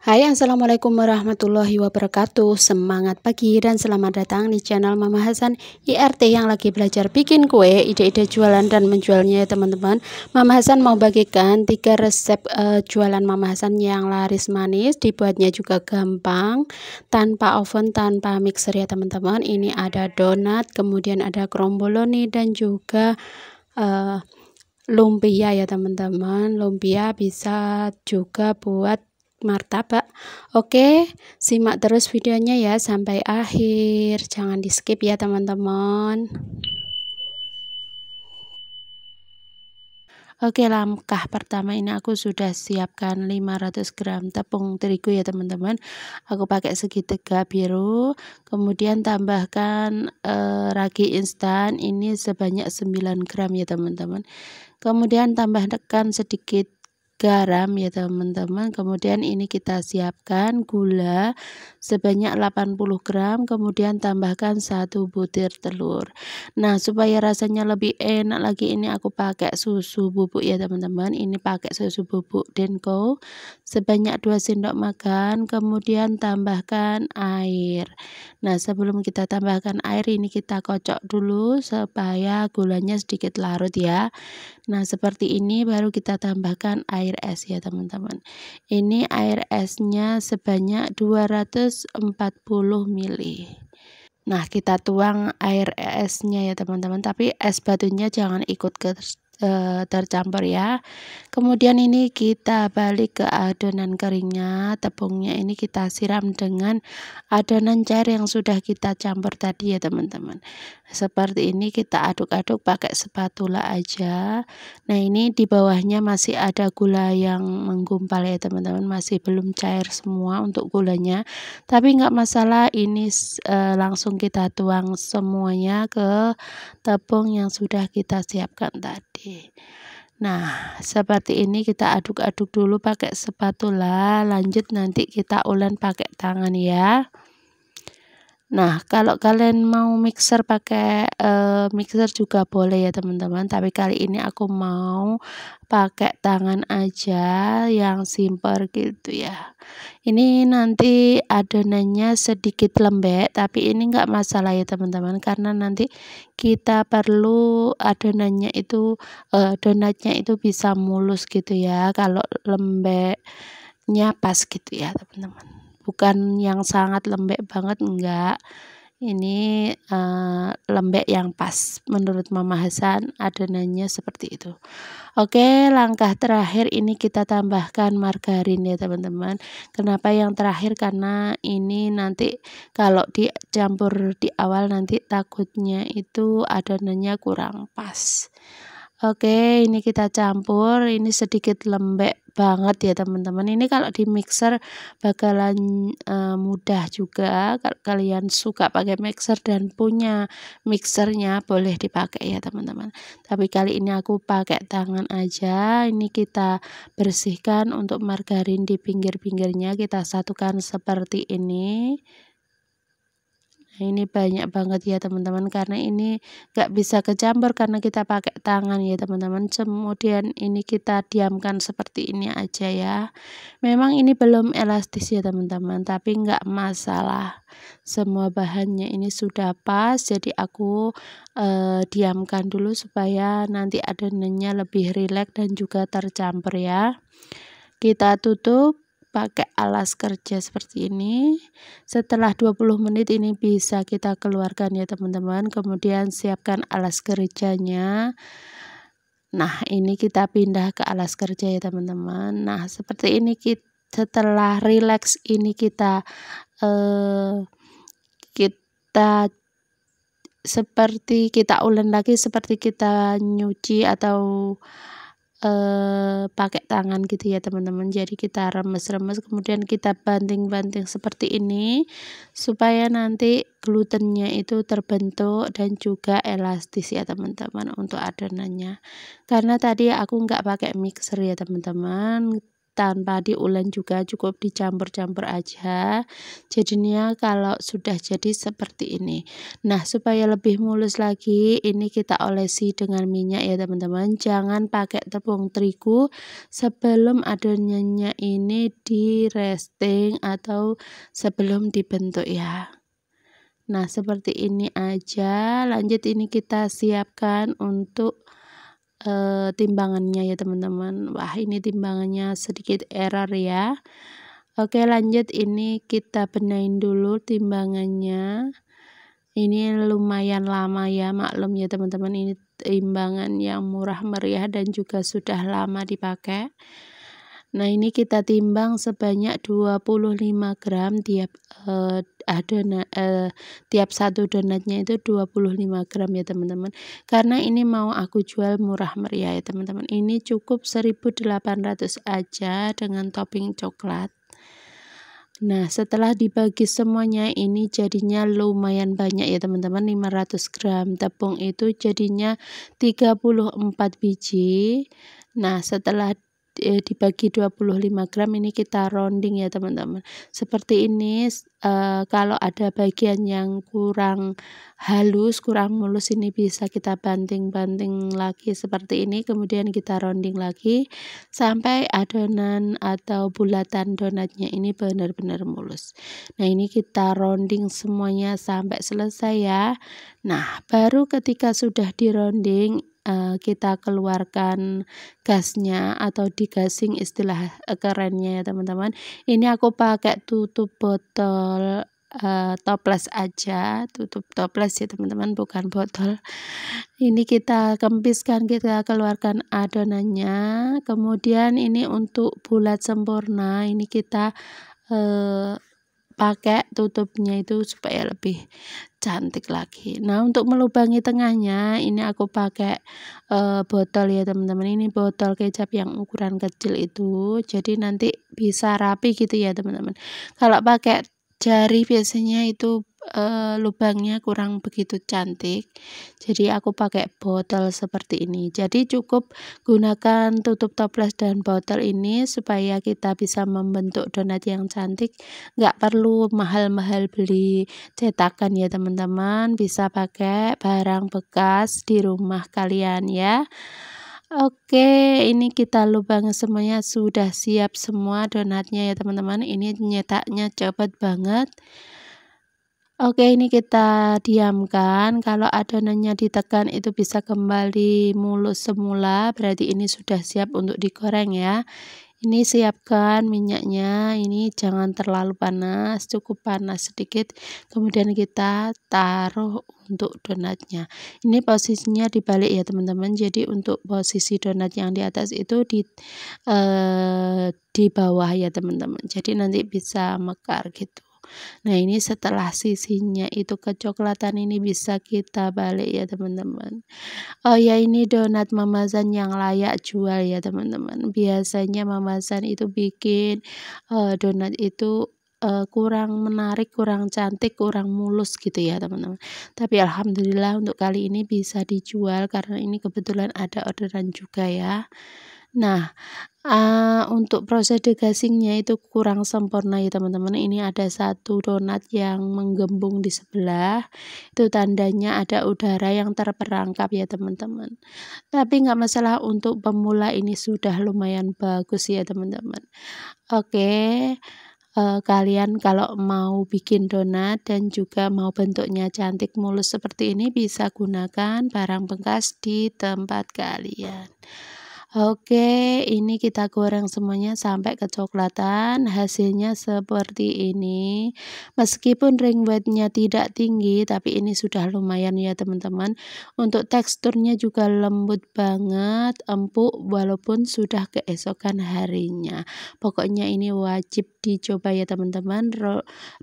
Hai, assalamualaikum warahmatullahi wabarakatuh. Semangat pagi dan selamat datang di channel Mama Hasan IRT yang lagi belajar bikin kue, ide-ide jualan dan menjualnya ya teman-teman. Mama Hasan mau bagikan 3 resep jualan Mama Hasan yang laris manis, dibuatnya juga gampang, tanpa oven, tanpa mixer ya teman-teman. Ini ada donat, kemudian ada kromboloni dan juga lumpia ya teman-teman. Lumpia bisa juga buat martabak. Oke, simak terus videonya ya sampai akhir, jangan di skip ya teman-teman. Oke, langkah pertama ini aku sudah siapkan 500 gram tepung terigu ya teman-teman. Aku pakai segitiga biru, kemudian tambahkan ragi instan ini sebanyak 9 gram ya teman-teman. Kemudian tambahkan sedikit garam ya teman-teman. Kemudian ini kita siapkan gula sebanyak 80 gram, kemudian tambahkan 1 butir telur. Nah, supaya rasanya lebih enak lagi ini aku pakai susu bubuk ya teman-teman. Ini pakai susu bubuk Denko sebanyak 2 sendok makan, kemudian tambahkan air. Nah, sebelum kita tambahkan air ini kita kocok dulu supaya gulanya sedikit larut ya. Nah, seperti ini baru kita tambahkan air es ya teman-teman. Ini air esnya sebanyak 240 ml. Nah, kita tuang air esnya ya teman-teman, tapi es batunya jangan ikut tercampur ya. Kemudian ini kita balik ke adonan keringnya, tepungnya ini kita siram dengan adonan cair yang sudah kita campur tadi ya teman-teman. Seperti ini kita aduk-aduk pakai spatula aja. Nah, ini di bawahnya masih ada gula yang menggumpal ya teman-teman, masih belum cair semua untuk gulanya, tapi nggak masalah, ini langsung kita tuang semuanya ke tepung yang sudah kita siapkan tadi. Nah, seperti ini kita aduk-aduk dulu pakai spatula, lanjut nanti kita ulen pakai tangan ya. Nah, kalau kalian mau mixer pakai mixer juga boleh ya teman-teman, tapi kali ini aku mau pakai tangan aja yang simple gitu ya. Ini nanti adonannya sedikit lembek, tapi ini enggak masalah ya teman-teman, karena nanti kita perlu adonannya itu donatnya itu bisa mulus gitu ya. Kalau lembeknya pas gitu ya teman-teman, bukan yang sangat lembek banget, enggak. Ini lembek yang pas menurut Mama Hasan, adonannya seperti itu. Oke, langkah terakhir ini kita tambahkan margarin ya teman-teman. Kenapa yang terakhir? Karena ini nanti kalau dicampur di awal nanti takutnya itu adonannya kurang pas. Oke, ini kita campur, ini sedikit lembek banget ya teman-teman. Ini kalau di mixer bakalan mudah juga. Kalau kalian suka pakai mixer dan punya mixernya boleh dipakai ya teman-teman. Tapi kali ini aku pakai tangan aja. Ini kita bersihkan untuk margarin di pinggir-pinggirnya, kita satukan seperti ini. Nah, ini banyak banget ya teman-teman, karena ini nggak bisa kecampur karena kita pakai tangan ya teman-teman. Kemudian ini kita diamkan seperti ini aja ya. Memang ini belum elastis ya teman-teman, tapi nggak masalah, semua bahannya ini sudah pas, jadi aku diamkan dulu supaya nanti adonannya lebih rileks dan juga tercampur ya. Kita tutup pakai alas kerja seperti ini. Setelah 20 menit ini bisa kita keluarkan ya teman-teman. Kemudian siapkan alas kerjanya. Nah, ini kita pindah ke alas kerja ya teman-teman. Nah, seperti ini setelah rileks ini kita seperti kita ulen lagi, seperti kita nyuci atau pakai tangan gitu ya teman-teman. Jadi kita remes-remes, kemudian kita banting-banting seperti ini supaya nanti glutennya itu terbentuk dan juga elastis ya teman-teman untuk adonannya. Karena tadi aku nggak pakai mixer ya teman-teman, tanpa diulen juga, cukup dicampur-campur aja. Jadinya kalau sudah jadi seperti ini. Nah, supaya lebih mulus lagi, ini kita olesi dengan minyak ya teman-teman. Jangan pakai tepung terigu sebelum adonannya ini di resting atau sebelum dibentuk ya. Nah, seperti ini aja. Lanjut ini kita siapkan untuk timbangannya ya teman-teman. Wah, ini timbangannya sedikit error ya. Oke, lanjut ini kita benahin dulu timbangannya. Ini lumayan lama ya, maklum ya teman-teman, ini timbangan yang murah meriah dan juga sudah lama dipakai. Nah, ini kita timbang sebanyak 25 gram tiap tiap satu donatnya itu 25 gram ya teman-teman. Karena ini mau aku jual murah meriah ya teman-teman. Ini cukup 1.800 aja dengan topping coklat. Nah, setelah dibagi semuanya ini jadinya lumayan banyak ya teman-teman. 500 gram tepung itu jadinya 34 biji. Nah, setelah dibagi 25 gram ini kita rounding ya teman-teman. Seperti ini, kalau ada bagian yang kurang halus, kurang mulus, ini bisa kita banting-banting lagi seperti ini, kemudian kita rounding lagi sampai adonan atau bulatan donatnya ini benar-benar mulus. Nah, ini kita rounding semuanya sampai selesai ya. Nah, baru ketika sudah di rounding kita keluarkan gasnya atau digasing istilah kerennya ya teman-teman. Ini aku pakai tutup botol toples aja, tutup toples ya teman-teman, bukan botol. Ini kita kempiskan, kita keluarkan adonannya. Kemudian ini untuk bulat sempurna, ini kita pakai tutupnya itu supaya lebih cantik lagi. Nah, untuk melubangi tengahnya ini aku pakai botol ya teman-teman. Ini botol kecap yang ukuran kecil itu, jadi nanti bisa rapi gitu ya teman-teman. Kalau pakai jari biasanya itu lubangnya kurang begitu cantik, jadi aku pakai botol seperti ini. Jadi cukup gunakan tutup toples dan botol ini supaya kita bisa membentuk donat yang cantik. Nggak perlu mahal-mahal beli cetakan ya teman-teman, bisa pakai barang bekas di rumah kalian ya. Oke, ini kita lubang semuanya, sudah siap semua donatnya ya teman-teman. Ini nyetaknya cepat banget. Oke, ini kita diamkan. Kalau adonannya ditekan itu bisa kembali mulus semula, berarti ini sudah siap untuk digoreng ya. Ini siapkan minyaknya, ini jangan terlalu panas, cukup panas sedikit. Kemudian kita taruh untuk donatnya. Ini posisinya dibalik ya teman-teman. Jadi untuk posisi donat yang di atas itu di bawah ya teman-teman. Jadi nanti bisa mekar gitu. Nah, ini setelah sisinya itu kecoklatan ini bisa kita balik ya teman-teman. Oh ya, ini donat Mama Zan yang layak jual ya teman-teman. Biasanya Mama Zan itu bikin donat itu kurang menarik, kurang cantik, kurang mulus gitu ya teman-teman. Tapi alhamdulillah untuk kali ini bisa dijual karena ini kebetulan ada orderan juga ya. Nah, untuk proses gasingnya itu kurang sempurna ya teman-teman. Ini ada satu donat yang menggembung di sebelah, itu tandanya ada udara yang terperangkap ya teman-teman. Tapi nggak masalah, untuk pemula ini sudah lumayan bagus ya teman-teman. Oke, kalian kalau mau bikin donat dan juga mau bentuknya cantik mulus seperti ini, bisa gunakan barang bekas di tempat kalian. Oke, ini kita goreng semuanya sampai kecoklatan, hasilnya seperti ini. Meskipun ring weight-nya tidak tinggi, tapi ini sudah lumayan ya teman-teman. Untuk teksturnya juga lembut banget, empuk walaupun sudah keesokan harinya. Pokoknya ini wajib dicoba ya teman-teman.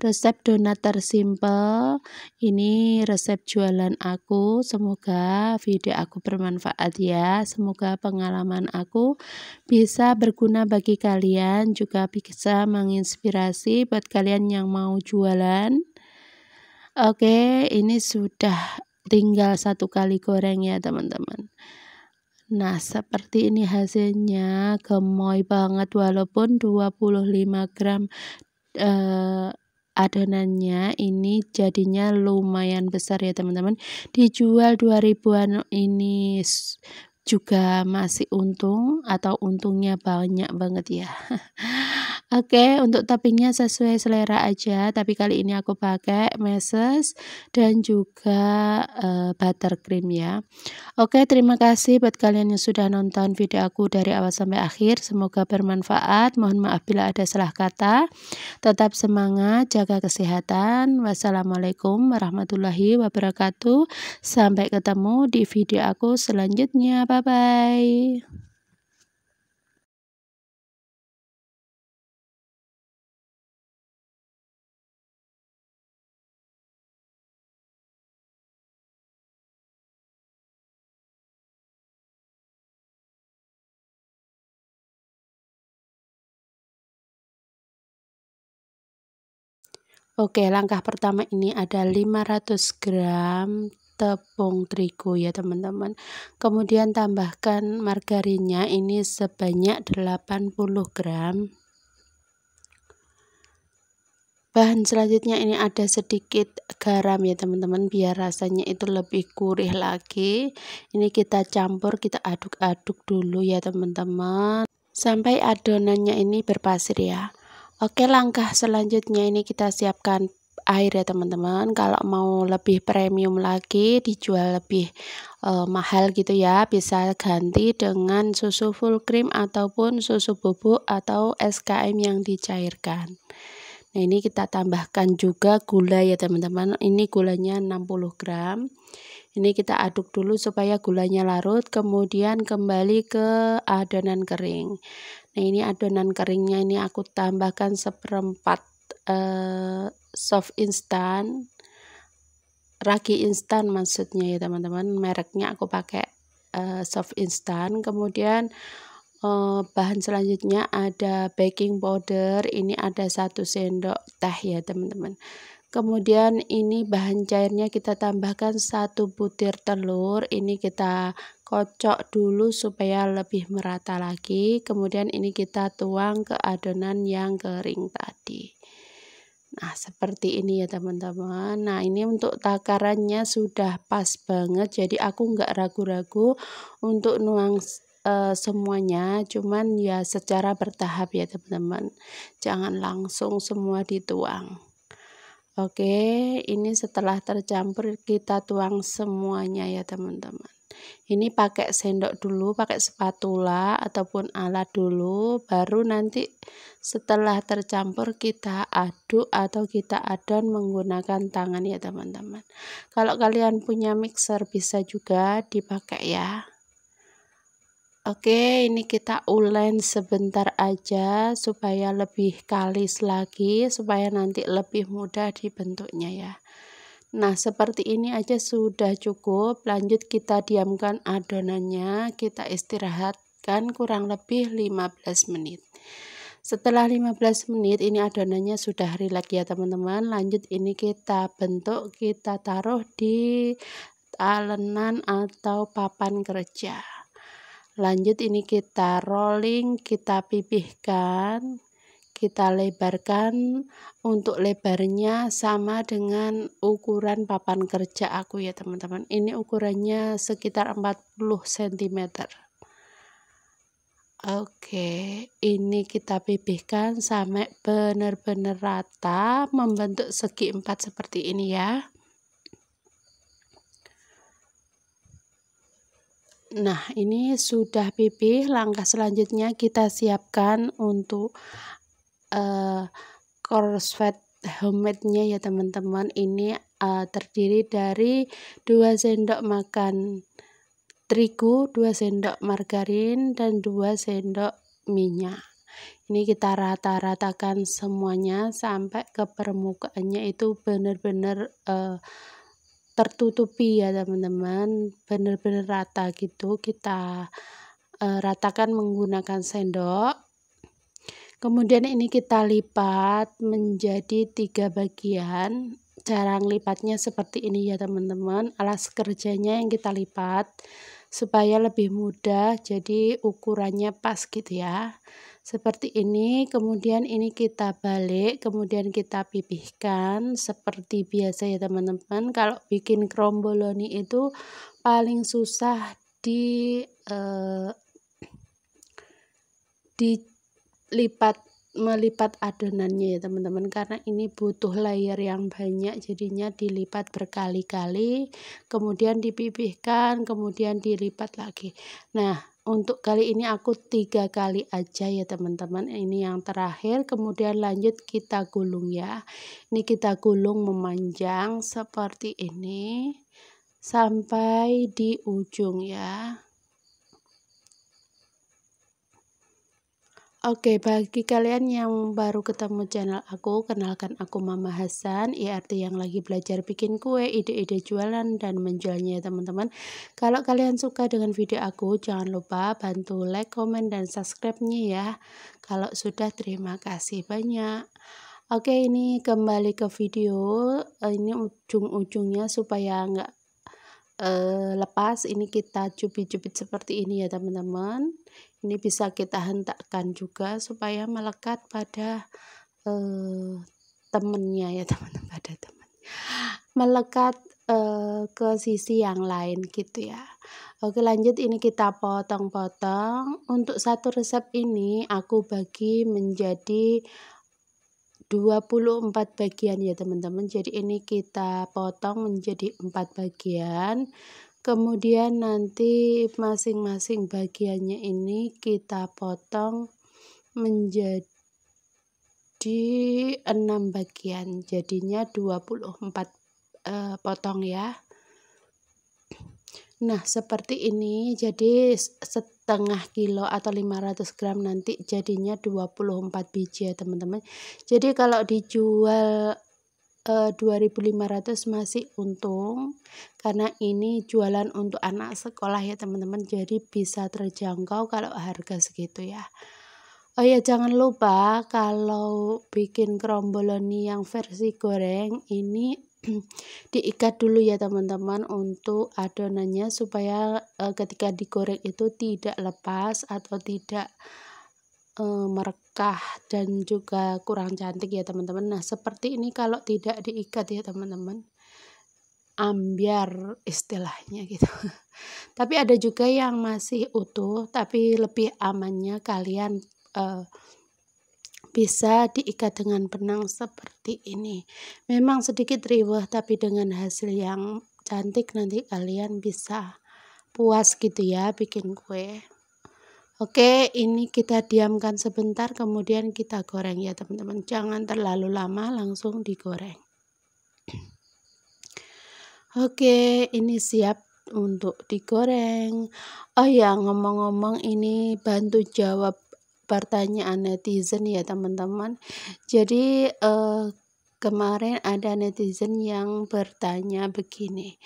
Resep donat tersimpel, ini resep jualan aku. Semoga video aku bermanfaat ya. Semoga pengalaman aku bisa berguna bagi kalian, juga bisa menginspirasi buat kalian yang mau jualan. Oke, ini sudah tinggal 1 kali goreng ya teman-teman. Nah, seperti ini hasilnya, gemoy banget walaupun 25 gram adonannya ini jadinya lumayan besar ya teman-teman, dijual 2000-an ini juga masih untung atau untungnya banyak banget ya. Oke, untuk toppingnya sesuai selera aja, tapi kali ini aku pakai meses dan juga buttercream ya. Oke, terima kasih buat kalian yang sudah nonton video aku dari awal sampai akhir. Semoga bermanfaat. Mohon maaf bila ada salah kata. Tetap semangat, jaga kesehatan. Wassalamualaikum warahmatullahi wabarakatuh. Sampai ketemu di video aku selanjutnya. Bye-bye. Oke, langkah pertama ini ada 500 gram tepung terigu ya teman-teman. Kemudian tambahkan margarinnya ini sebanyak 80 gram. Bahan selanjutnya ini ada sedikit garam ya teman-teman, biar rasanya itu lebih gurih lagi. Ini kita campur, kita aduk-aduk dulu ya teman-teman, sampai adonannya ini berpasir ya. Oke, langkah selanjutnya ini kita siapkan air ya teman-teman. Kalau mau lebih premium lagi, dijual lebih mahal gitu ya, bisa ganti dengan susu full cream ataupun susu bubuk atau SKM yang dicairkan. Nah, ini kita tambahkan juga gula ya teman-teman. Ini gulanya 60 gram. Ini kita aduk dulu supaya gulanya larut, kemudian kembali ke adonan kering. Nah, ini adonan keringnya ini aku tambahkan seperempat soft instan, ragi instan maksudnya ya teman-teman. Mereknya aku pakai soft instan. Kemudian bahan selanjutnya ada baking powder, ini ada 1 sendok teh ya teman-teman. Kemudian ini bahan cairnya kita tambahkan 1 butir telur, ini kita kocok dulu supaya lebih merata lagi. Kemudian ini kita tuang ke adonan yang kering tadi. Nah, seperti ini ya teman-teman. Nah, ini untuk takarannya sudah pas banget, jadi aku nggak ragu-ragu untuk nuang semuanya, cuman ya secara bertahap ya teman-teman, jangan langsung semua dituang. Oke, ini setelah tercampur kita tuang semuanya ya teman-teman. Ini pakai sendok dulu, pakai spatula ataupun alat dulu, baru nanti setelah tercampur kita aduk atau kita adon menggunakan tangan ya teman-teman. Kalau kalian punya mixer bisa juga dipakai ya. Oke, ini kita ulen sebentar aja supaya lebih kalis lagi, supaya nanti lebih mudah dibentuknya ya. Nah, seperti ini aja sudah cukup. Lanjut kita diamkan adonannya, kita istirahatkan kurang lebih 15 menit. Setelah 15 menit ini adonannya sudah rileks ya teman-teman. Lanjut ini kita bentuk, kita taruh di talenan atau papan kerja. Lanjut ini kita rolling, kita pipihkan, kita lebarkan. Untuk lebarnya sama dengan ukuran papan kerja aku ya teman-teman. Ini ukurannya sekitar 40 cm. Oke, ini kita pipihkan sampai benar-benar rata, membentuk segi 4 seperti ini ya. Nah, ini sudah pipih. Langkah selanjutnya kita siapkan untuk crossfit homemade-nya ya teman-teman. Ini terdiri dari 2 sendok makan terigu, 2 sendok margarin, dan 2 sendok minyak. Ini kita rata-ratakan semuanya sampai ke permukaannya itu benar-benar tertutupi ya teman-teman, benar-benar rata gitu. Kita ratakan menggunakan sendok. Kemudian ini kita lipat menjadi 3 bagian. Cara lipatnya seperti ini ya teman-teman, alas kerjanya yang kita lipat supaya lebih mudah, jadi ukurannya pas gitu ya. Seperti ini, kemudian ini kita balik, kemudian kita pipihkan seperti biasa ya teman-teman. Kalau bikin kromboloni itu paling susah melipat adonannya ya teman-teman, karena ini butuh layer yang banyak, jadinya dilipat berkali-kali, kemudian dipipihkan, kemudian dilipat lagi. Nah, untuk kali ini aku 3 kali aja ya teman-teman, ini yang terakhir, kemudian lanjut kita gulung ya. Ini kita gulung memanjang seperti ini sampai di ujung ya. Oke, bagi kalian yang baru ketemu channel aku, kenalkan aku Mama Hasan, IRT yang lagi belajar bikin kue, ide-ide jualan dan menjualnya ya teman-teman. Kalau kalian suka dengan video aku, jangan lupa bantu like, komen, dan subscribe-nya ya. Kalau sudah, terima kasih banyak. Oke, ini kembali ke video, ini ujung-ujungnya supaya nggak lepas, ini kita cubit-cubit seperti ini ya teman-teman. Ini bisa kita hentakkan juga supaya melekat pada temennya ya teman-teman, pada teman melekat ke sisi yang lain gitu ya. Oke, lanjut, ini kita potong-potong. Untuk satu resep ini aku bagi menjadi 24 bagian ya teman-teman. Jadi ini kita potong menjadi 4 bagian. Kemudian nanti masing-masing bagiannya ini kita potong menjadi 6 bagian. Jadinya 24 potong ya. Nah, seperti ini, jadi setengah kilo atau 500 gram nanti jadinya 24 biji ya teman-teman. Jadi kalau dijual 2.500 masih untung, karena ini jualan untuk anak sekolah ya teman-teman, jadi bisa terjangkau kalau harga segitu ya. Oh ya, jangan lupa kalau bikin kromboloni yang versi goreng ini diikat dulu ya teman-teman untuk adonannya, supaya ketika digoreng itu tidak lepas atau tidak merekah dan juga kurang cantik ya teman-teman. Nah, seperti ini kalau tidak diikat ya teman-teman, ambiar istilahnya gitu. Tapi ada juga yang masih utuh, tapi lebih amannya kalian bisa diikat dengan benang seperti ini. Memang sedikit riweh, tapi dengan hasil yang cantik nanti kalian bisa puas gitu ya bikin kue. Oke, ini kita diamkan sebentar, kemudian kita goreng ya teman-teman. Jangan terlalu lama, langsung digoreng. Oke, ini siap untuk digoreng. Oh ya, ngomong-ngomong, ini bantu jawab pertanyaan netizen ya teman-teman. Jadi kemarin ada netizen yang bertanya begini,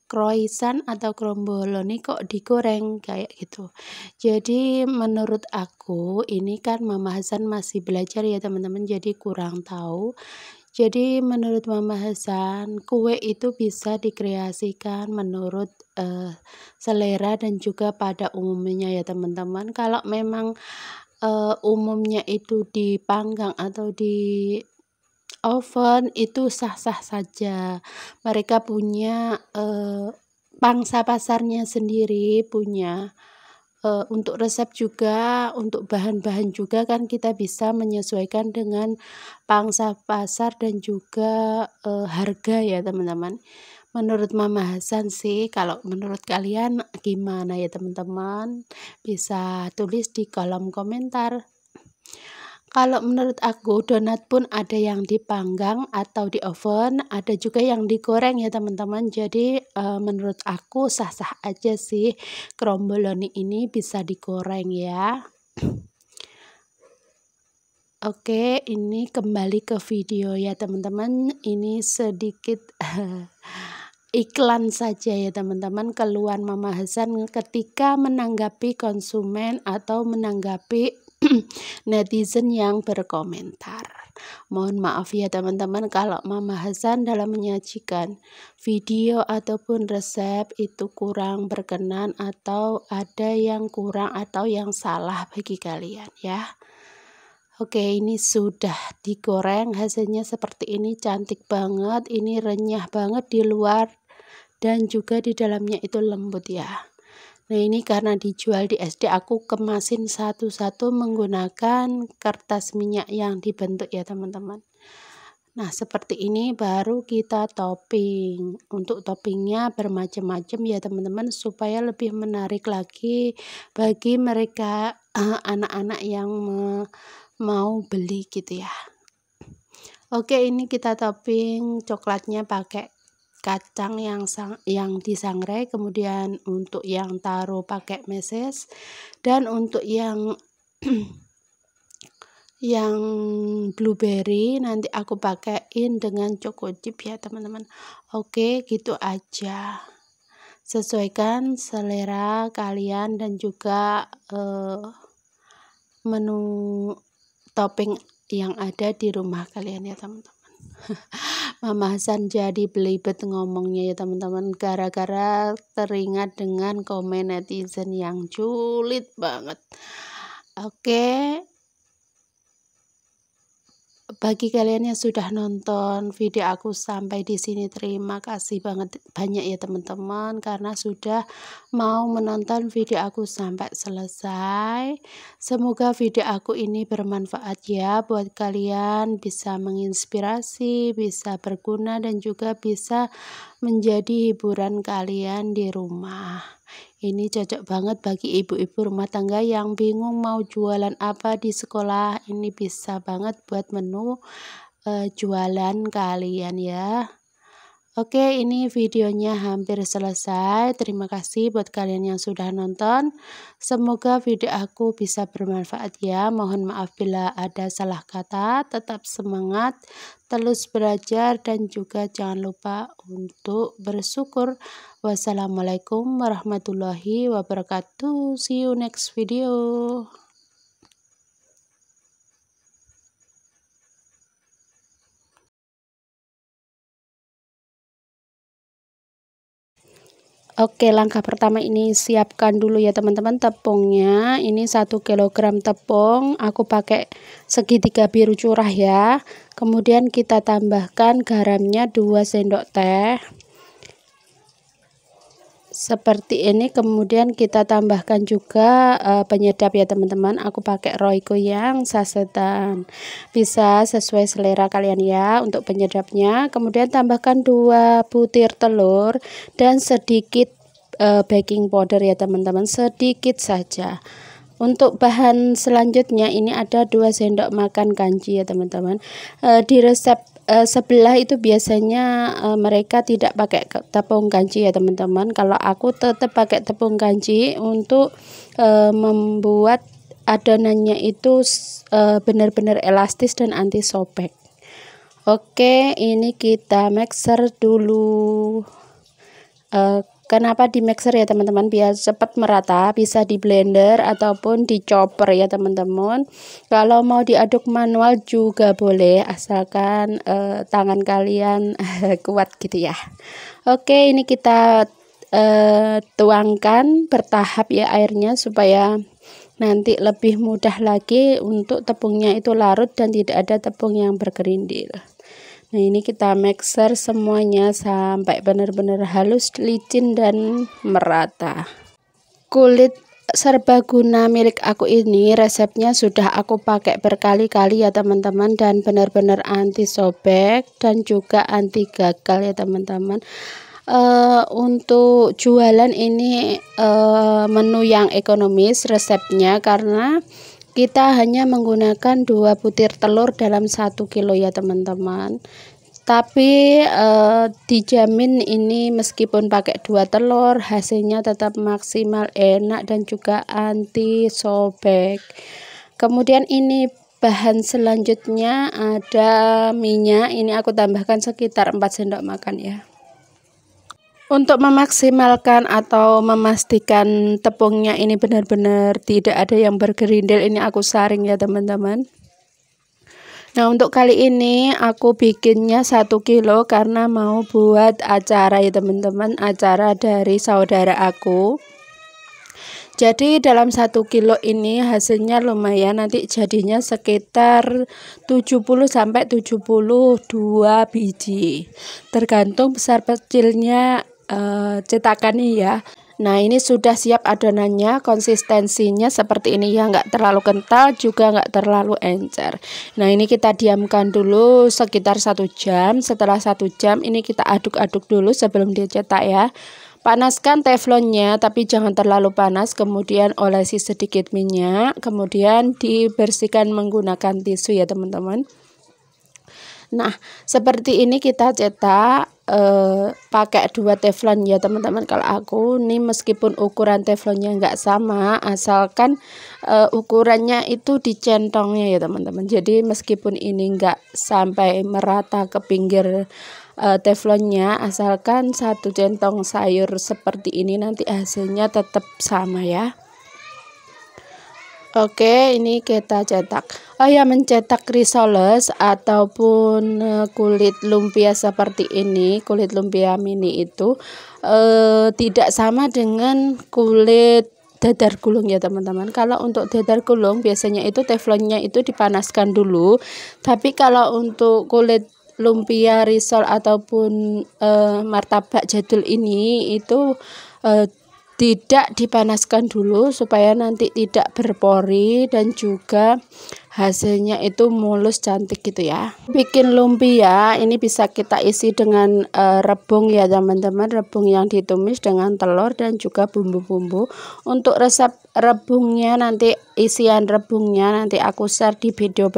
croissant atau kromboloni kok digoreng kayak gitu. Jadi menurut aku, ini kan Mama Hasan masih belajar ya teman-teman, jadi kurang tahu. Jadi menurut Mama Hasan, kue itu bisa dikreasikan menurut selera dan juga pada umumnya ya teman-teman. Kalau memang umumnya itu dipanggang atau di oven, itu sah-sah saja. Mereka punya pangsa pasarnya sendiri, punya untuk resep juga, untuk bahan-bahan juga kan kita bisa menyesuaikan dengan pangsa pasar dan juga harga ya teman-teman. Menurut Mama Hasan sih, kalau menurut kalian gimana ya teman-teman? Bisa tulis di kolom komentar. Kalau menurut aku, donat pun ada yang dipanggang atau di oven, ada juga yang digoreng ya teman-teman. Jadi menurut aku sah-sah aja sih kromboloni ini bisa digoreng ya. Oke, ini kembali ke video ya teman-teman. Ini sedikit iklan saja ya teman-teman, keluhan Mama Hasan ketika menanggapi konsumen atau menanggapi netizen yang berkomentar. Mohon maaf ya teman-teman kalau Mama Hasan dalam menyajikan video ataupun resep itu kurang berkenan atau ada yang kurang atau yang salah bagi kalian ya. Oke, ini sudah digoreng, hasilnya seperti ini, cantik banget, ini renyah banget di luar dan juga di dalamnya itu lembut ya. Nah, ini karena dijual di SD, aku kemasin satu-satu menggunakan kertas minyak yang dibentuk ya teman-teman. Nah, seperti ini baru kita topping. Untuk toppingnya bermacam-macam ya teman-teman, supaya lebih menarik lagi bagi mereka anak-anak yang mau beli gitu ya. Oke, ini kita topping coklatnya pakai kacang yang disangrai, kemudian untuk yang taro pakai meses, dan untuk yang yang blueberry nanti aku pakaiin dengan choco chip ya teman-teman. Oke, gitu aja, sesuaikan selera kalian dan juga menu topping yang ada di rumah kalian ya teman-teman. Mama Hasan jadi belibet ngomongnya ya teman-teman, gara-gara teringat dengan komen netizen yang julid banget. Oke, bagi kalian yang sudah nonton video aku sampai di sini, terima kasih banyak ya teman-teman karena sudah mau menonton video aku sampai selesai. Semoga video aku ini bermanfaat ya buat kalian, bisa menginspirasi, bisa berguna dan juga bisa menjadi hiburan kalian di rumah. Ini cocok banget bagi ibu-ibu rumah tangga yang bingung mau jualan apa di sekolah. Ini bisa banget buat menu jualan kalian ya. Oke, ini videonya hampir selesai. Terima kasih buat kalian yang sudah nonton. Semoga video aku bisa bermanfaat ya. Mohon maaf bila ada salah kata. Tetap semangat, terus belajar, dan juga jangan lupa untuk bersyukur. Wassalamualaikum warahmatullahi wabarakatuh. See you next video. Oke, langkah pertama ini siapkan dulu ya teman-teman tepungnya. Ini 1 kg tepung, aku pakai segitiga biru curah ya. Kemudian kita tambahkan garamnya 2 sendok teh. Seperti ini, kemudian kita tambahkan juga penyedap ya teman-teman. Aku pakai Royco yang sasetan, bisa sesuai selera kalian ya untuk penyedapnya. Kemudian tambahkan 2 butir telur dan sedikit baking powder ya teman-teman, sedikit saja. Untuk bahan selanjutnya ini ada 2 sendok makan kanji ya teman-teman. Di resep sebelah itu biasanya mereka tidak pakai tepung kanji ya teman-teman. Kalau aku tetap pakai tepung kanji untuk membuat adonannya itu benar-benar elastis dan anti sobek. Oke, ini kita mixer dulu. Kenapa di mixer ya teman-teman, biar cepat merata, bisa di blender ataupun di chopper ya teman-teman. Kalau mau diaduk manual juga boleh, asalkan tangan kalian kuat gitu ya. Oke, ini kita tuangkan bertahap ya airnya, supaya nanti lebih mudah lagi untuk tepungnya itu larut dan tidak ada tepung yang bergerindil. Nah, ini kita mixer semuanya sampai benar-benar halus, licin, dan merata. Kulit serbaguna milik aku ini resepnya sudah aku pakai berkali-kali ya teman-teman, dan benar-benar anti sobek dan juga anti gagal ya teman-teman. Untuk jualan ini menu yang ekonomis resepnya, karena kita hanya menggunakan 2 butir telur dalam 1 kilo ya teman-teman. Tapi dijamin ini meskipun pakai 2 telur hasilnya tetap maksimal, enak, dan juga anti sobek. Kemudian ini bahan selanjutnya ada minyak. Ini aku tambahkan sekitar 4 sendok makan ya. Untuk memaksimalkan atau memastikan tepungnya ini benar-benar tidak ada yang bergerindil, ini aku saring ya teman-teman. Nah, untuk kali ini aku bikinnya 1 kilo karena mau buat acara ya teman-teman, acara dari saudara aku. Jadi dalam 1 kilo ini hasilnya lumayan, nanti jadinya sekitar 70 sampai 72 biji. Tergantung besar kecilnya cetakannya ya. Nah, ini sudah siap adonannya, konsistensinya seperti ini ya, nggak terlalu kental juga nggak terlalu encer. Nah, ini kita diamkan dulu sekitar 1 jam. Setelah 1 jam ini kita aduk-aduk dulu sebelum dicetak ya. Panaskan teflonnya tapi jangan terlalu panas, kemudian olesi sedikit minyak, kemudian dibersihkan menggunakan tisu ya teman-teman. Nah, seperti ini kita cetak pakai 2 teflon ya teman-teman. Kalau aku nih meskipun ukuran teflonnya nggak sama, asalkan ukurannya itu di centongnya ya teman-teman. Jadi meskipun ini nggak sampai merata ke pinggir teflonnya, asalkan 1 centong sayur seperti ini nanti hasilnya tetap sama ya. Oke, ini kita cetak. Oh ya, mencetak risoles ataupun kulit lumpia seperti ini, kulit lumpia mini itu tidak sama dengan kulit dadar gulung ya teman-teman. Kalau untuk dadar gulung biasanya itu teflonnya itu dipanaskan dulu. Tapi kalau untuk kulit lumpia risol ataupun martabak jadul ini itu tidak dipanaskan dulu supaya nanti tidak berpori dan juga hasilnya itu mulus cantik gitu ya. Bikin lumpia ini bisa kita isi dengan rebung ya teman-teman, rebung yang ditumis dengan telur dan juga bumbu-bumbu. Untuk resep rebungnya nanti, isian rebungnya nanti aku share di video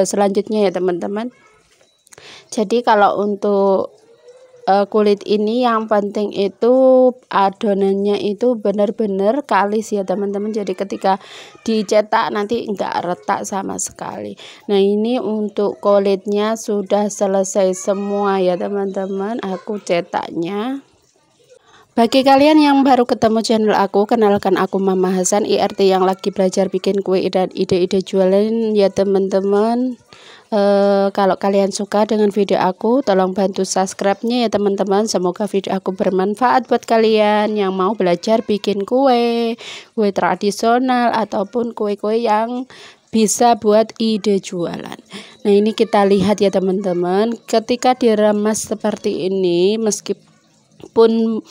selanjutnya ya teman-teman. Jadi kalau untuk kulit ini yang penting itu adonannya itu benar-benar kalis ya teman-teman. Jadi ketika dicetak nanti enggak retak sama sekali. Nah, ini untuk kulitnya sudah selesai semua ya teman-teman, aku cetaknya. Bagi kalian yang baru ketemu channel aku, kenalkan aku Mama Hasan IRT yang lagi belajar bikin kue dan ide-ide jualan ya teman-teman. Kalau kalian suka dengan video aku, tolong bantu subscribe-nya ya teman-teman. Semoga video aku bermanfaat buat kalian yang mau belajar bikin kue tradisional ataupun kue-kue yang bisa buat ide jualan. Nah, ini kita lihat ya teman-teman, ketika diremas seperti ini meskipun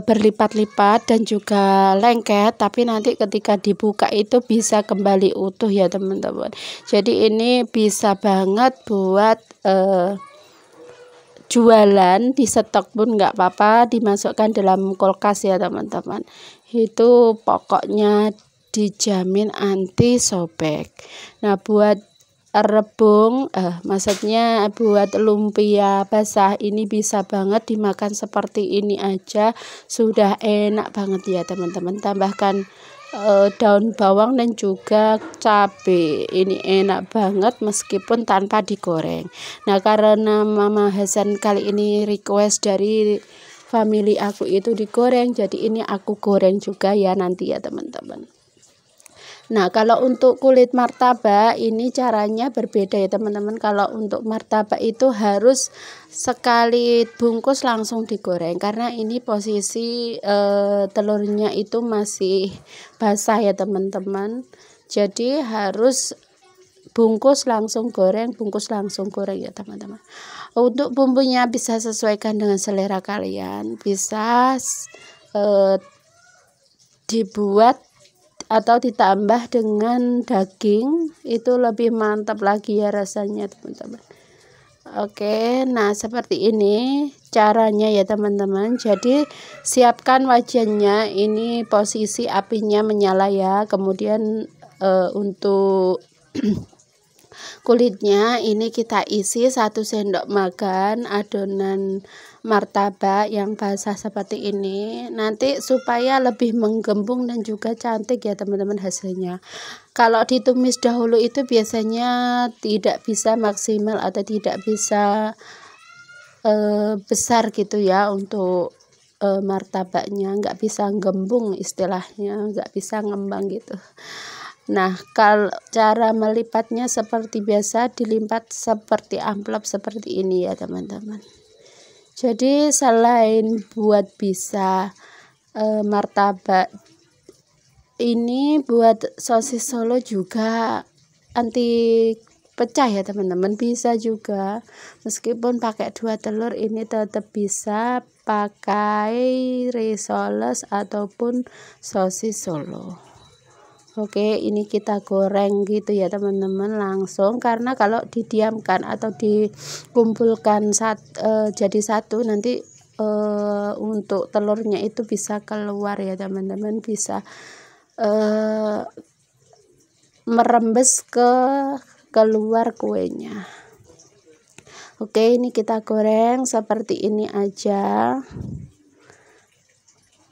berlipat-lipat dan juga lengket, tapi nanti ketika dibuka itu bisa kembali utuh ya teman-teman. Jadi ini bisa banget buat jualan, di stok pun nggak apa-apa, dimasukkan dalam kulkas ya teman-teman. Itu pokoknya dijamin anti sobek. Nah, buat rebung maksudnya buat lumpia basah ini bisa banget dimakan seperti ini aja, sudah enak banget ya teman-teman. Tambahkan daun bawang dan juga cabai, ini enak banget meskipun tanpa digoreng. Nah, karena Mama Hasan kali ini request dari family aku itu digoreng, jadi ini aku goreng juga ya nanti ya teman-teman. Nah, kalau untuk kulit martabak ini caranya berbeda ya teman-teman. Kalau untuk martabak itu harus sekali bungkus langsung digoreng karena ini posisi telurnya itu masih basah ya teman-teman. Jadi harus bungkus langsung goreng ya teman-teman. Untuk bumbunya bisa sesuaikan dengan selera kalian, bisa dibuat atau ditambah dengan daging, itu lebih mantap lagi ya rasanya teman-teman. Oke, nah seperti ini caranya ya teman-teman. Jadi siapkan wajannya, ini posisi apinya menyala ya. Kemudian untuk kulitnya ini kita isi 1 sendok makan adonan martabak yang basah seperti ini, nanti supaya lebih menggembung dan juga cantik ya teman-teman hasilnya. Kalau ditumis dahulu itu biasanya tidak bisa maksimal atau tidak bisa besar gitu ya untuk martabaknya, nggak bisa gembung istilahnya, nggak bisa ngembang gitu. Nah, kalau cara melipatnya seperti biasa, dilipat seperti amplop seperti ini ya teman-teman. Jadi selain buat bisa martabak, ini buat sosis Solo juga anti pecah ya teman-teman, bisa juga meskipun pakai 2 telur ini tetap bisa pakai risoles ataupun sosis Solo. Oke, ini kita goreng gitu ya teman-teman langsung, karena kalau didiamkan atau dikumpulkan jadi satu nanti untuk telurnya itu bisa keluar ya teman-teman, bisa merembes keluar kuenya. Oke, ini kita goreng seperti ini aja.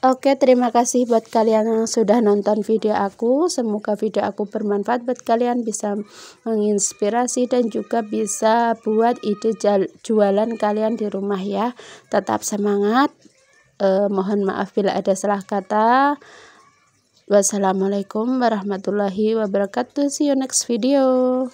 Oke, terima kasih buat kalian yang sudah nonton video aku. Semoga video aku bermanfaat buat kalian, bisa menginspirasi dan juga bisa buat ide jualan kalian di rumah ya. Tetap semangat. Mohon maaf bila ada salah kata. Wassalamualaikum warahmatullahi wabarakatuh. See you next video.